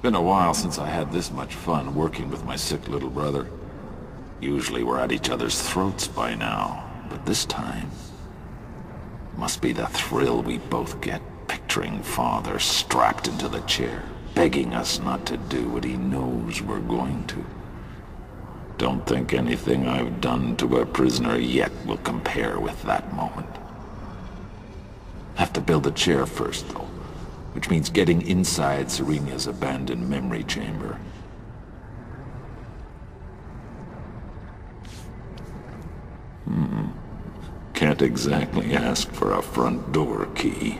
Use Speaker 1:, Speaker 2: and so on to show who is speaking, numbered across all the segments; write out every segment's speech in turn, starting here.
Speaker 1: Been a while since I had this much fun working with my sick little brother. Usually we're at each other's throats by now, but this time... must be the thrill we both get picturing Father strapped into the chair, begging us not to do what he knows we're going to. Don't think anything I've done to a prisoner yet will compare with that moment. Have to build a chair first, though, which means getting inside Serenia's abandoned memory chamber. Can't exactly ask for a front door key,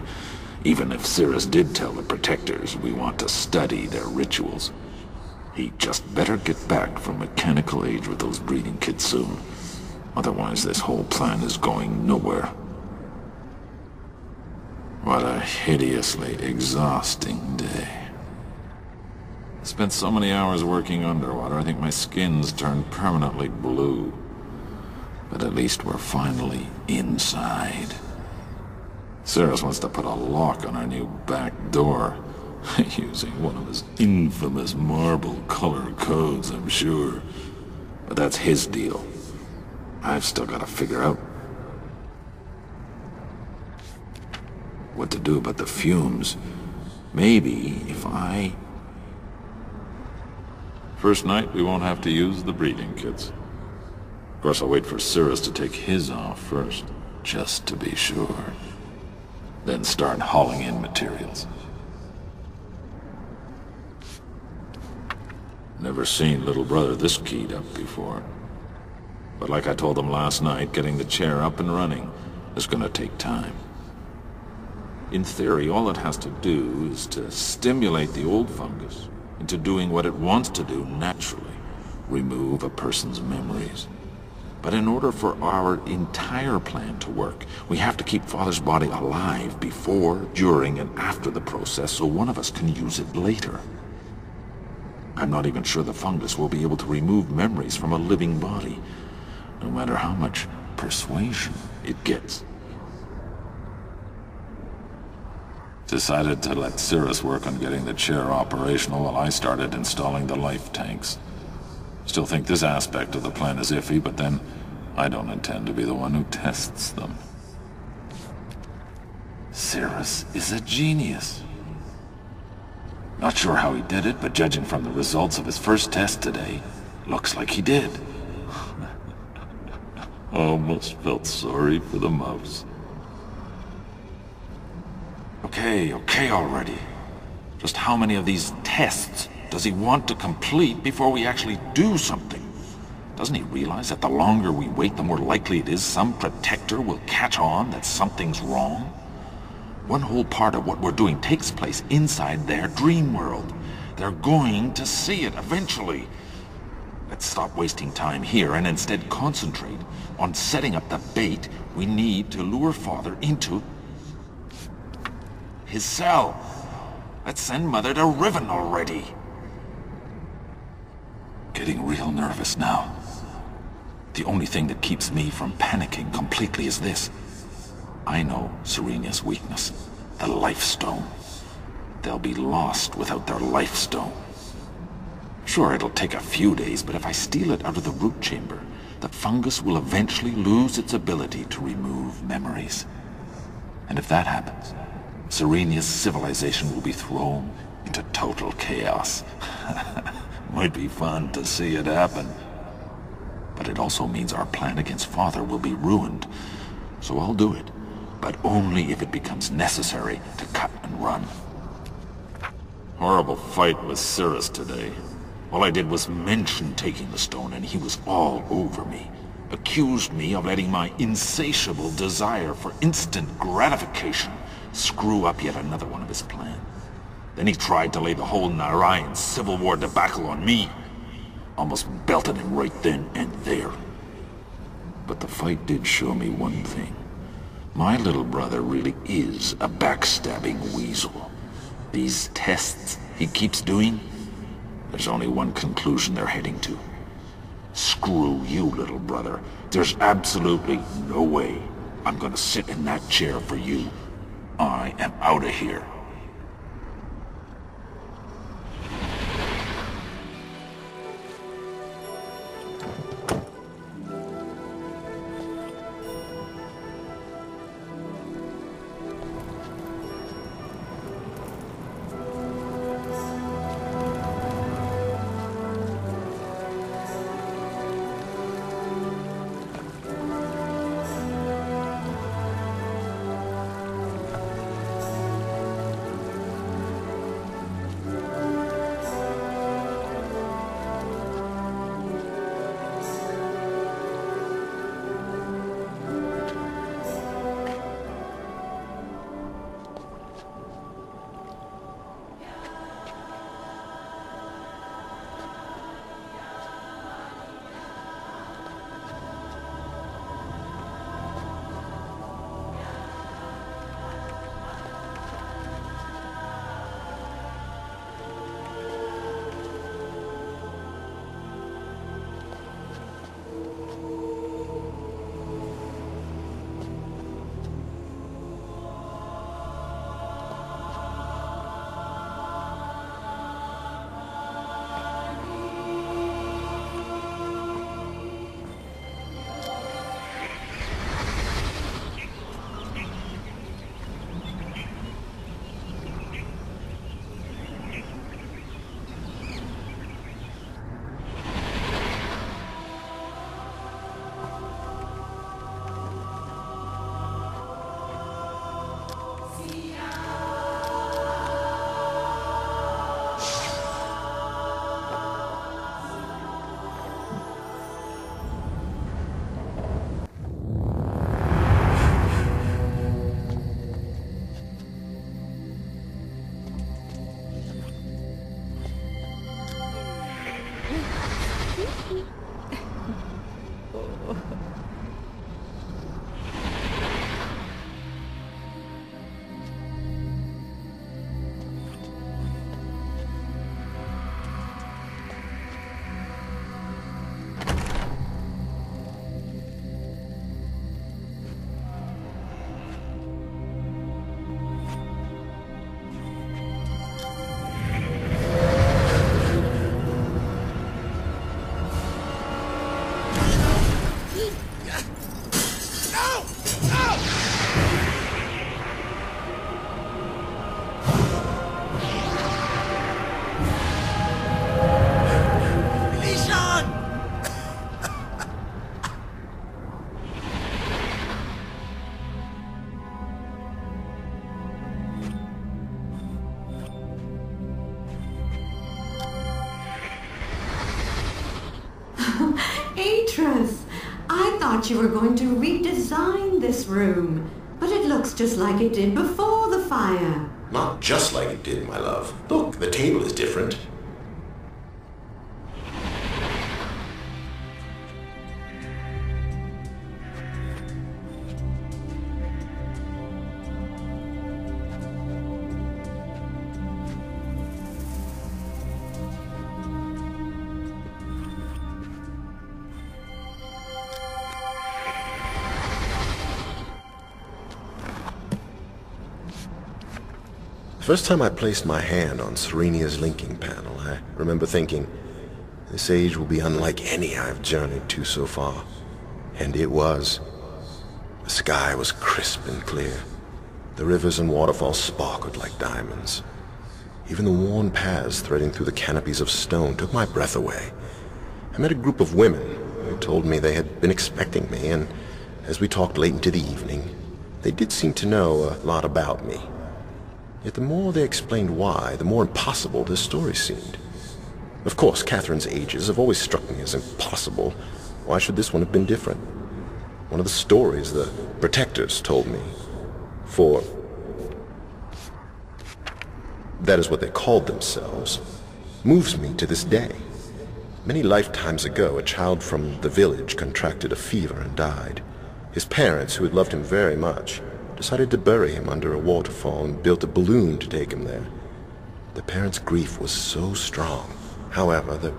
Speaker 1: even if Cirrus did tell the Protectors we want to study their rituals. He'd just better get back from mechanical age with those breeding kits soon. Otherwise, this whole plan is going nowhere. What a hideously exhausting day. Spent so many hours working underwater, I think my skin's turned permanently blue. But at least we're finally inside. Cirrus wants to put a lock on our new back door. Using one of his infamous marble color codes, I'm sure. But that's his deal. I've still got to figure out what to do about the fumes. Maybe if I... First night, we won't have to use the breeding kits. Of course, I'll wait for Cirrus to take his off first, just to be sure. Then start hauling in materials. Never seen little brother this keyed up before. But like I told him last night, getting the chair up and running is gonna take time. In theory, all it has to do is to stimulate the old fungus into doing what it wants to do naturally. Remove a person's memories. But in order for our entire plan to work, we have to keep Father's body alive before, during, and after the process so one of us can use it later. I'm not even sure the fungus will be able to remove memories from a living body, no matter how much persuasion it gets. Decided to let Cirrus work on getting the chair operational while I started installing the life tanks. Still think this aspect of the plan is iffy, but then I don't intend to be the one who tests them. Cirrus is a genius. Not sure how he did it, but judging from the results of his first test today, looks like he did. Almost felt sorry for the mouse. Okay already. Just how many of these tests does he want to complete before we actually do something? Doesn't he realize that the longer we wait, the more likely it is some protector will catch on that something's wrong? One whole part of what we're doing takes place inside their dream world. They're going to see it eventually. Let's stop wasting time here and instead concentrate on setting up the bait we need to lure Father into his cell. Let's send Mother to Riven already. Getting real nervous now. The only thing that keeps me from panicking completely is this. I know Serenia's weakness, the Life Stone. They'll be lost without their Life Stone. Sure, it'll take a few days, but if I steal it out of the root chamber, the fungus will eventually lose its ability to remove memories. And if that happens, Serenia's civilization will be thrown into total chaos. Might be fun to see it happen. But it also means our plan against Father will be ruined. So I'll do it, but only if it becomes necessary to cut and run. Horrible fight with Cirrus today. All I did was mention taking the stone and he was all over me. Accused me of letting my insatiable desire for instant gratification screw up yet another one of his plans. Then he tried to lay the whole Narayan Civil War debacle on me. Almost belted him right then and there. But the fight did show me one thing. My little brother really is a backstabbing weasel. These tests he keeps doing, there's only one conclusion they're heading to. Screw you, little brother. There's absolutely no way I'm gonna sit in that chair for you. I am out of here.
Speaker 2: I thought you were going to redesign this room, but it looks just like it did before the fire.
Speaker 3: Not just like it did, my love. Look, the table is different. First time I placed my hand on Serenia's linking panel, I remember thinking, this age will be unlike any I've journeyed to so far. And it was. The sky was crisp and clear. The rivers and waterfalls sparkled like diamonds. Even the worn paths threading through the canopies of stone took my breath away. I met a group of women who told me they had been expecting me, and as we talked late into the evening, they did seem to know a lot about me. Yet the more they explained why, the more impossible this story seemed. Of course, Catherine's ages have always struck me as impossible. Why should this one have been different? One of the stories the protectors told me. For that is what they called themselves, moves me to this day. Many lifetimes ago, a child from the village contracted a fever and died. His parents, who had loved him very much, decided to bury him under a waterfall and built a balloon to take him there. The parents' grief was so strong, however, that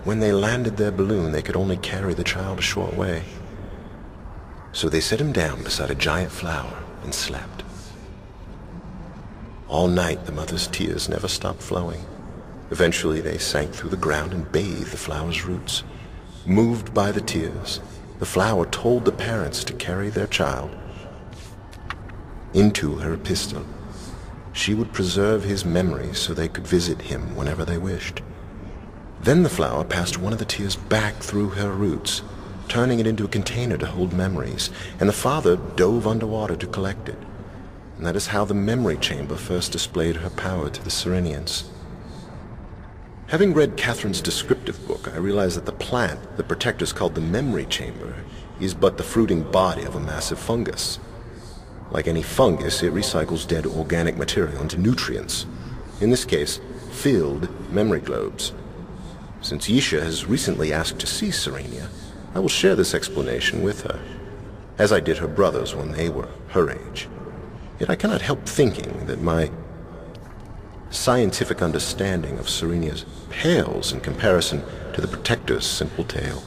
Speaker 3: when they landed their balloon, they could only carry the child a short way. So they set him down beside a giant flower and slept. All night, the mother's tears never stopped flowing. Eventually, they sank through the ground and bathed the flower's roots. Moved by the tears, the flower told the parents to carry their child into her epistle. She would preserve his memories so they could visit him whenever they wished. Then the flower passed one of the tears back through her roots, turning it into a container to hold memories, and the father dove underwater to collect it. And that is how the memory chamber first displayed her power to the Serenians. Having read Catherine's descriptive book, I realized that the plant the protectors called the memory chamber is but the fruiting body of a massive fungus. Like any fungus, it recycles dead organic material into nutrients. In this case, filled memory globes. Since Yisha has recently asked to see Serenia, I will share this explanation with her, as I did her brothers when they were her age. Yet I cannot help thinking that my scientific understanding of Serenia's pales in comparison to the Protector's simple tale.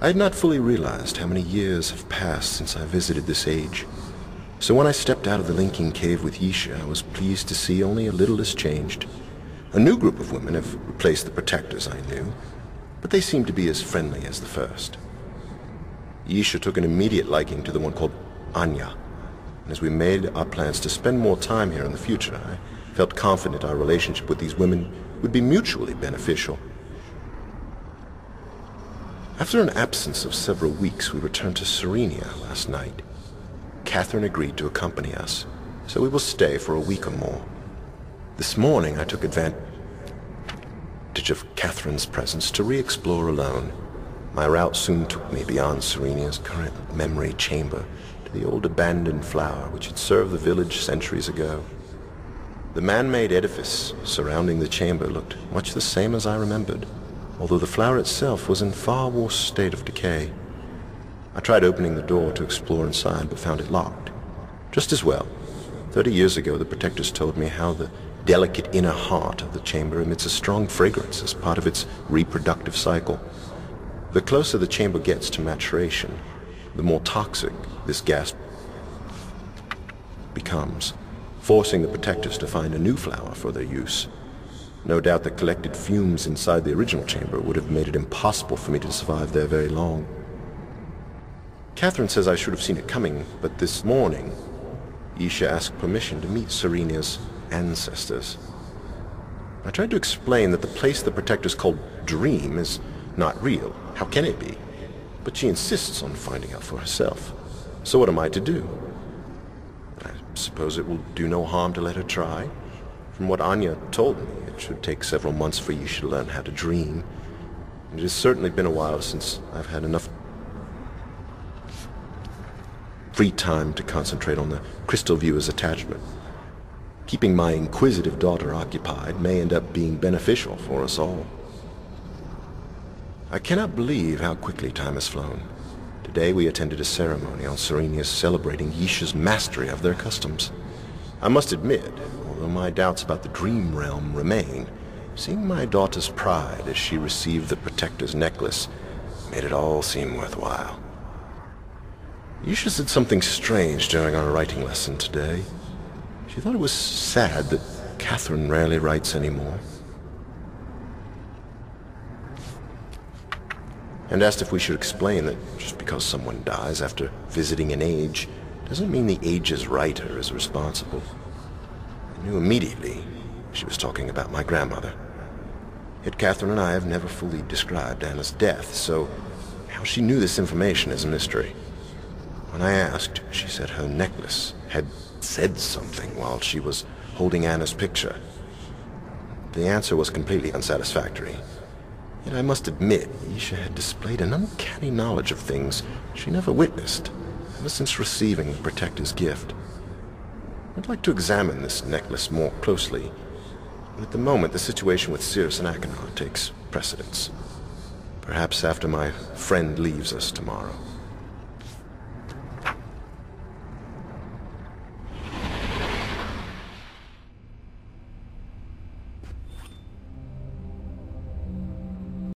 Speaker 3: I had not fully realized how many years have passed since I visited this age. So when I stepped out of the linking cave with Yisha, I was pleased to see only a little has changed. A new group of women have replaced the Protectors I knew, but they seemed to be as friendly as the first. Yisha took an immediate liking to the one called Anya, and as we made our plans to spend more time here in the future, I felt confident our relationship with these women would be mutually beneficial. After an absence of several weeks, we returned to Serenia last night. Catherine agreed to accompany us, so we will stay for a week or more. This morning, I took advantage of Catherine's presence to re-explore alone. My route soon took me beyond Serenia's current memory chamber to the old abandoned flower which had served the village centuries ago. The man-made edifice surrounding the chamber looked much the same as I remembered. although the flower itself was in far worse state of decay. I tried opening the door to explore inside, but found it locked. Just as well. 30 years ago, the protectors told me how the delicate inner heart of the chamber emits a strong fragrance as part of its reproductive cycle. The closer the chamber gets to maturation, the more toxic this gas becomes, forcing the protectors to find a new flower for their use. No doubt the collected fumes inside the original chamber would have made it impossible for me to survive there very long. Catherine says I should have seen it coming, but this morning, Isha asked permission to meet Serenia's ancestors. I tried to explain that the place the protectors called Dream is not real. How can it be? But she insists on finding out for herself. So what am I to do? I suppose it will do no harm to let her try. From what Anya told me, it should take several months for Isha to learn how to dream. It has certainly been a while since I've had enough free time to concentrate on the crystal viewer's attachment. Keeping my inquisitive daughter occupied may end up being beneficial for us all. I cannot believe how quickly time has flown. Today we attended a ceremony on Serenia's celebrating Yisha's mastery of their customs. I must admit, although my doubts about the dream realm remain, seeing my daughter's pride as she received the protector's necklace made it all seem worthwhile. Yisha said something strange during our writing lesson today. She thought it was sad that Catherine rarely writes anymore, and asked if we should explain that just because someone dies after visiting an age doesn't mean the age's writer is responsible. I knew immediately she was talking about my grandmother. Yet Catherine and I have never fully described Anna's death, so how she knew this information is a mystery. When I asked, she said her necklace had said something while she was holding Anna's picture. The answer was completely unsatisfactory. Yet I must admit, Isha had displayed an uncanny knowledge of things she never witnessed ever since receiving the protector's gift. I'd like to examine this necklace more closely, but at the moment the situation with Cirrus and Achenar takes precedence. Perhaps after my friend leaves us tomorrow.